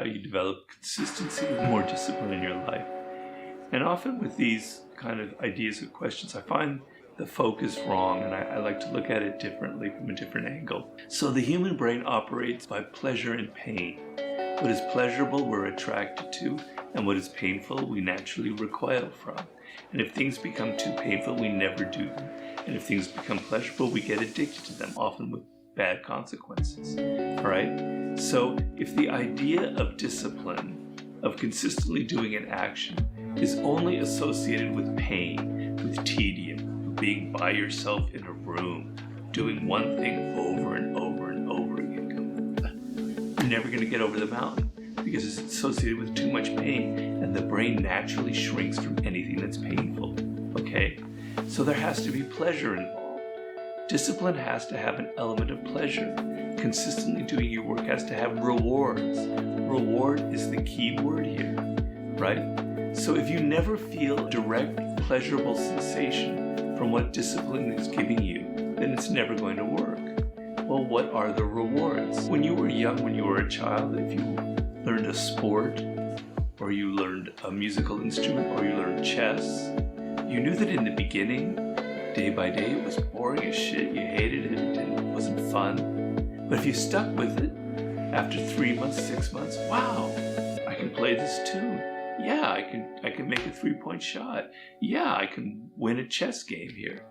how you develop consistency with more discipline in your life. And often with these kind of ideas or questions, I find the focus wrong, and I like to look at it differently from a different angle. So the human brain operates by pleasure and pain. What is pleasurable, we're attracted to, and what is painful, we naturally recoil from. And if things become too painful, we never do them. And if things become pleasurable, we get addicted to them, often with bad consequences. All right? So if the idea of discipline, of consistently doing an action, is only associated with pain, with tedium, being by yourself in a room, doing one thing over and over and over again, you're never going to get over the mountain because it's associated with too much pain, and the brain naturally shrinks from anything that's painful. Okay? So there has to be pleasure involved. Discipline has to have an element of pleasure. Consistently doing your work has to have rewards. Reward is the key word here, right? So if you never feel direct, pleasurable sensation from what discipline is giving you, then it's never going to work. Well, what are the rewards? When you were young, when you were a child, if you learned a sport, or you learned a musical instrument, or you learned chess, you knew that in the beginning, day by day, it was boring as shit, you hated it, it wasn't fun. But if you stuck with it, after 3 months, 6 months, wow, I can play this tune. Yeah, I can make a 3-point shot. Yeah, I can win a chess game here.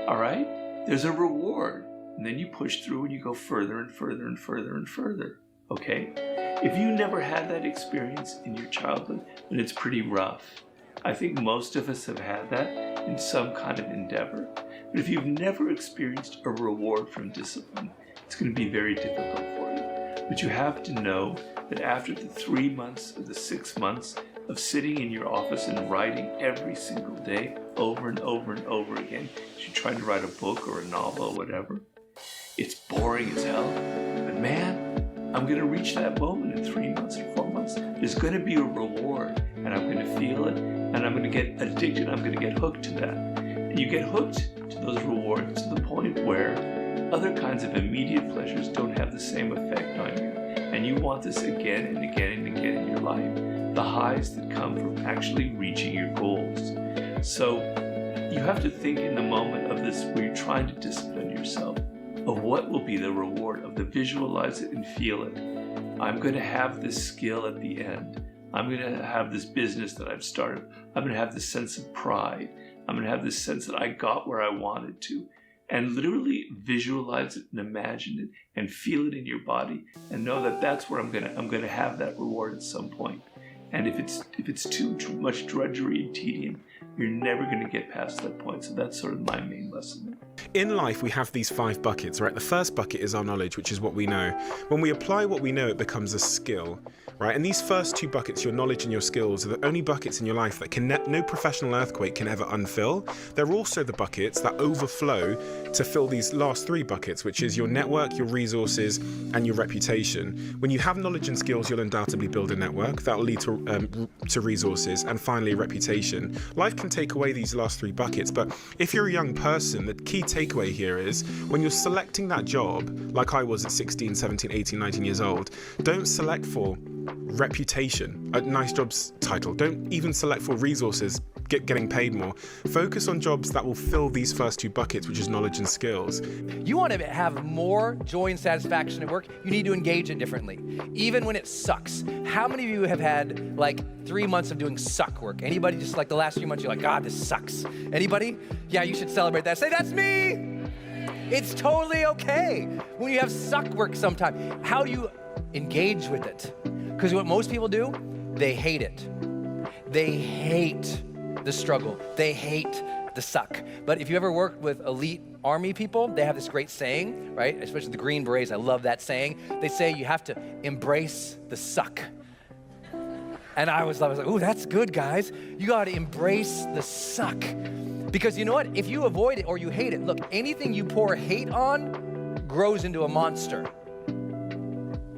All right? There's a reward. And then you push through and you go further and further and further and further. Okay? If you never had that experience in your childhood, then it's pretty rough. I think most of us have had that in some kind of endeavor. But if you've never experienced a reward from discipline, it's going to be very difficult for you. But you have to know that after the 3 months or the 6 months of sitting in your office and writing every single day over and over and over again, if you're trying to write a book or a novel or whatever, it's boring as hell. But man, I'm going to reach that moment in 3 months or 4 months. There's going to be a reward, and I'm going to feel it, and I'm going to get addicted. I'm going to get hooked to that. And you get hooked to those rewards to the point where other kinds of immediate pleasures don't have the same effect on you. And you want this again and again and again in your life. The highs that come from actually reaching your goals. So you have to think in the moment of this where you're trying to discipline yourself of what will be the reward, of the visualize it and feel it. I'm going to have this skill at the end. I'm going to have this business that I've started. I'm going to have this sense of pride. I'm going to have this sense that I got where I wanted to. And literally visualize it and imagine it and feel it in your body and know that that's where I'm going to have that reward at some point. And if it's too much drudgery and tedium, you're never going to get past that point. So that's sort of my main lesson. In life, we have these 5 buckets, right? The first bucket is our knowledge, which is what we know. When we apply what we know, it becomes a skill, right? And these first 2 buckets, your knowledge and your skills, are the only buckets in your life that no professional earthquake can ever unfill. They're also the buckets that overflow to fill these last 3 buckets, which is your network, your resources, and your reputation. When you have knowledge and skills, you'll undoubtedly build a network. That will lead to resources, and finally, reputation. Life can take away these last 3 buckets, but if you're a young person, the key takeaway here is when you're selecting that job, like I was at 16, 17, 18, 19 years old, don't select for reputation, a nice jobs title. Don't even select for resources, getting paid more. Focus on jobs that will fill these first 2 buckets, which is knowledge and skills. You want to have more joy and satisfaction at work, you need to engage it differently, even when it sucks. How many of you have had like 3 months of doing suck work? Anybody just like the last few months, you're like, God, this sucks. Anybody? Yeah, you should celebrate that. Say, that's me! It's totally okay when you have suck work sometime. How do you engage with it? Because what most people do, they hate it. They hate the struggle. They hate the suck. But if you ever worked with elite army people, they have this great saying, right? Especially the Green Berets, I love that saying. They say you have to embrace the suck. And I was like, ooh, that's good, guys. You gotta embrace the suck. Because you know what? If you avoid it or you hate it, look, anything you pour hate on grows into a monster.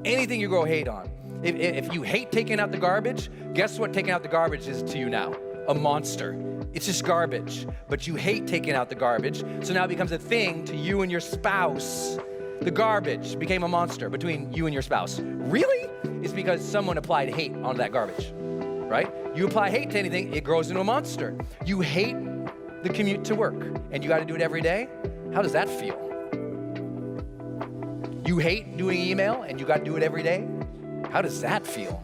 Anything you grow hate on. If you hate taking out the garbage, guess what taking out the garbage is to you now? A monster. It's just garbage. But you hate taking out the garbage, so now it becomes a thing to you and your spouse. The garbage became a monster between you and your spouse. Really? it's because someone applied hate onto that garbage, right? You apply hate to anything, it grows into a monster. You hate the commute to work, and you gotta do it every day. How does that feel? You hate doing email, and you gotta do it every day. How does that feel?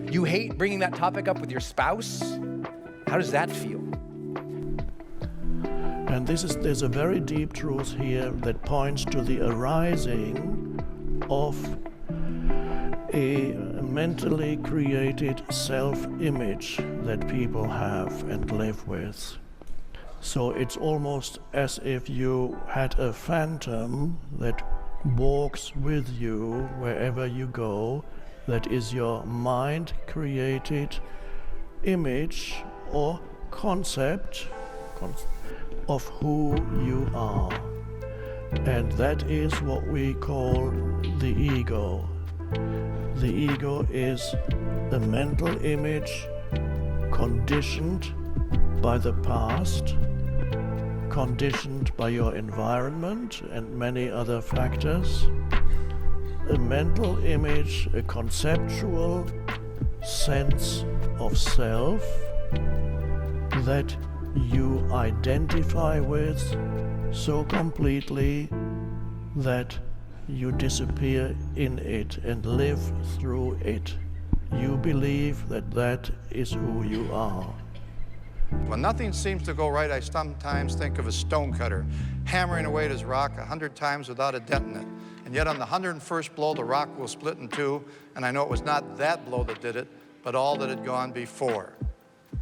You hate bringing that topic up with your spouse. How does that feel? And there's a very deep truth here that points to the arising of a mentally created self-image that people have and live with. So it's almost as if you had a phantom that walks with you wherever you go, that is your mind-created image or concept of who you are. And that is what we call the ego. The ego is a mental image conditioned by the past, conditioned by your environment and many other factors. A mental image, a conceptual sense of self that you identify with so completely that you disappear in it and live through it. You believe that that is who you are. When nothing seems to go right, I sometimes think of a stonecutter hammering away at his rock 100 times without a dent in it. And yet on the 101st blow, the rock will split in two, and I know it was not that blow that did it, but all that had gone before.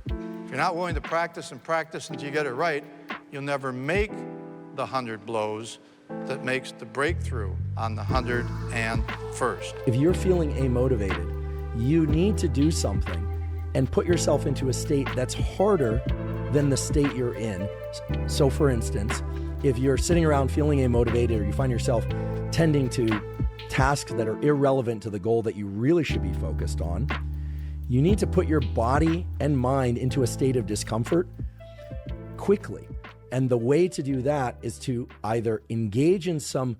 If you're not willing to practice and practice until you get it right, you'll never make the 100 blows that makes the breakthrough on the 101st. If you're feeling amotivated, you need to do something and put yourself into a state that's harder than the state you're in. So for instance, if you're sitting around feeling amotivated or you find yourself tending to tasks that are irrelevant to the goal that you really should be focused on, you need to put your body and mind into a state of discomfort quickly. And the way to do that is to either engage in some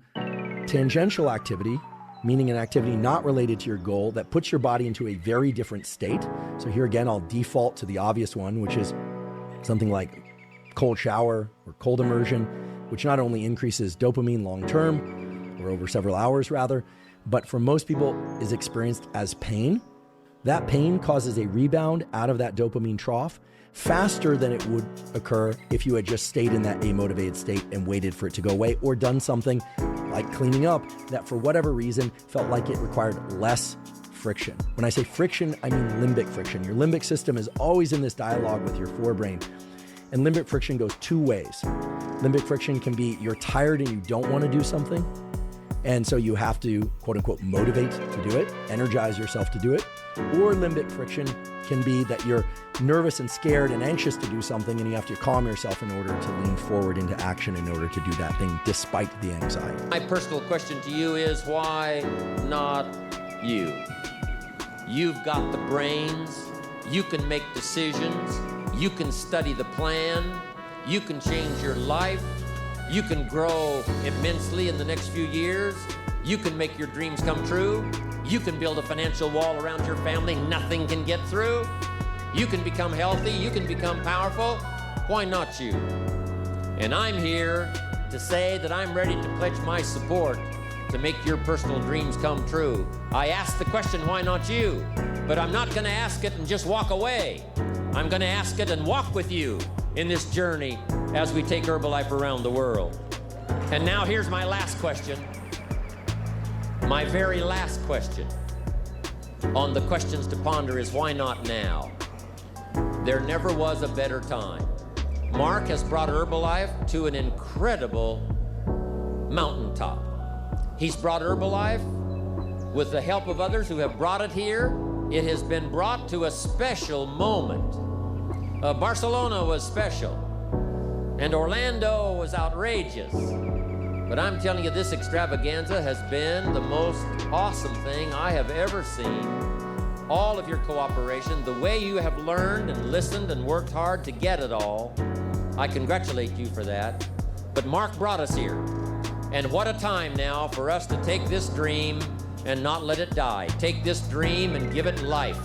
tangential activity, meaning an activity not related to your goal that puts your body into a very different state. So here again, I'll default to the obvious one, which is something like cold shower or cold immersion, which not only increases dopamine long-term, or over several hours rather, but for most people is experienced as pain. That pain causes a rebound out of that dopamine trough faster than it would occur if you had just stayed in that amotivated state and waited for it to go away, or done something like cleaning up that for whatever reason felt like it required less friction. When I say friction, I mean limbic friction. Your limbic system is always in this dialogue with your forebrain. And limbic friction goes two ways. Limbic friction can be you're tired and you don't want to do something, and so you have to, quote unquote, motivate to do it, energize yourself to do it. Or limbic friction can be that you're nervous and scared and anxious to do something, and you have to calm yourself in order to lean forward into action in order to do that thing despite the anxiety. My personal question to you is, why not you? You've got the brains, you can make decisions, you can study the plan, you can change your life, you can grow immensely in the next few years, you can make your dreams come true, you can build a financial wall around your family nothing can get through, you can become healthy, you can become powerful. Why not you? And I'm here to say that I'm ready to pledge my support to make your personal dreams come true. I asked the question, why not you? But I'm not gonna ask it and just walk away. I'm gonna ask it and walk with you in this journey as we take Herbalife around the world. And now here's my last question. My very last question on the questions to ponder is, why not now? There never was a better time. Mark has brought Herbalife to an incredible mountaintop. He's brought Herbalife with the help of others who have brought it here. It has been brought to a special moment. Barcelona was special, and Orlando was outrageous. But I'm telling you, this extravaganza has been the most awesome thing I have ever seen. All of your cooperation, the way you have learned and listened and worked hard to get it all, I congratulate you for that. But Mark brought us here. And what a time now for us to take this dream and not let it die. Take this dream and give it life.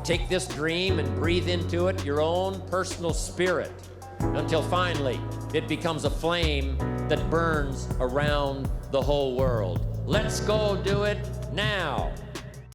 Take this dream and breathe into it your own personal spirit until finally it becomes a flame that burns around the whole world. Let's go do it now.